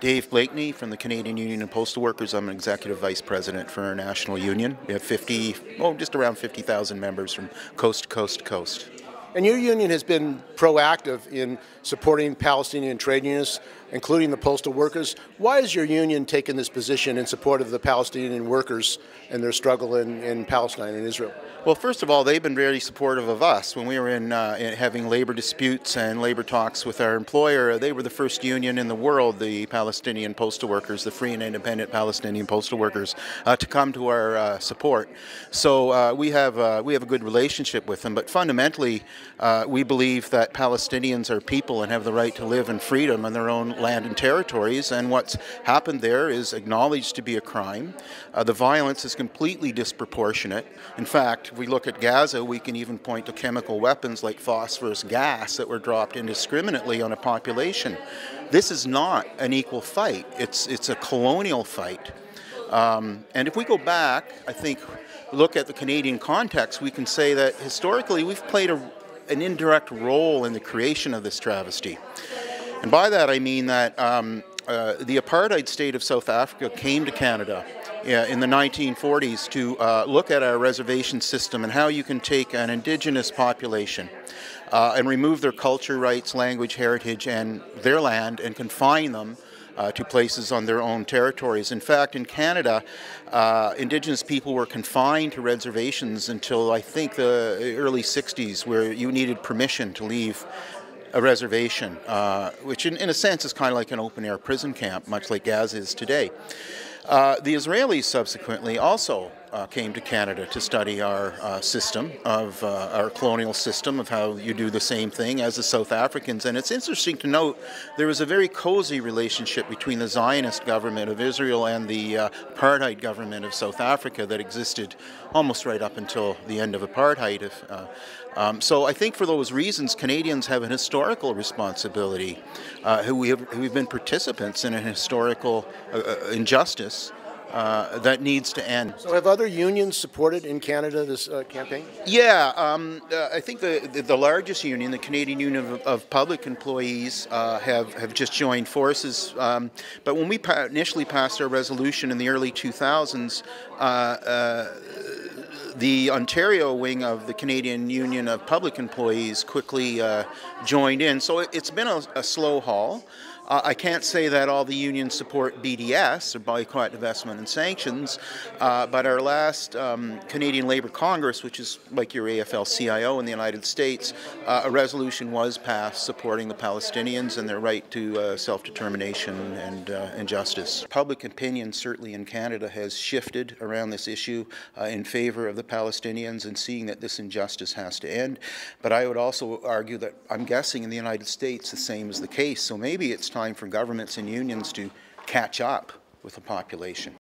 Dave Bleakney from the Canadian Union of Postal Workers. I'm an executive vice president for our national union. We have just around 50,000 members from coast to coast to coast. And your union has been proactive in supporting Palestinian trade unions, including the postal workers. Why has your union taken this position in support of the Palestinian workers and their struggle in Palestine and Israel? Well, first of all, they've been very supportive of us. When we were in having labor disputes and labor talks with our employer, they were the first union in the world, the Palestinian postal workers, the free and independent Palestinian postal workers, to come to our support. So we have a good relationship with them. But fundamentally, we believe that Palestinians are people and have the right to live in freedom on their own land and territories. And what's happened there is acknowledged to be a crime. The violence is completely disproportionate. In fact, if we look at Gaza, we can even point to chemical weapons like phosphorus gas that were dropped indiscriminately on a population. This is not an equal fight. It's a colonial fight. And if we go back, I think, look at the Canadian context, we can say that historically we've played an indirect role in the creation of this travesty. And by that I mean that the apartheid state of South Africa came to Canada in the 1940s to look at our reservation system and how you can take an indigenous population and remove their culture, rights, language, heritage, and their land and confine them to places on their own territories. In fact, in Canada, Indigenous people were confined to reservations until I think the early 60s, where you needed permission to leave a reservation, which in a sense is kind of like an open-air prison camp, much like Gaza is today. The Israelis subsequently also came to Canada to study our system of our colonial system of how you do the same thing as the South Africans. And it's interesting to note there was a very cozy relationship between the Zionist government of Israel and the apartheid government of South Africa that existed almost right up until the end of apartheid. So I think for those reasons, Canadians have an historical responsibility. We've been participants in a historical injustice that needs to end. So have other unions supported in Canada this campaign? Yeah, I think the largest union, the Canadian Union of Public Employees, have just joined forces. But when we initially passed our resolution in the early 2000s, the Ontario wing of the Canadian Union of Public Employees quickly joined in. So it's been a slow haul. I can't say that all the unions support BDS, or Boycott, Divestment and Sanctions, but our last Canadian Labour Congress, which is like your AFL-CIO in the United States, a resolution was passed supporting the Palestinians and their right to self-determination and justice. Public opinion, certainly in Canada, has shifted around this issue in favour of the Palestinians and seeing that this injustice has to end. But I would also argue that I'm guessing in the United States the same is the case. So maybe it's time for governments and unions to catch up with the population.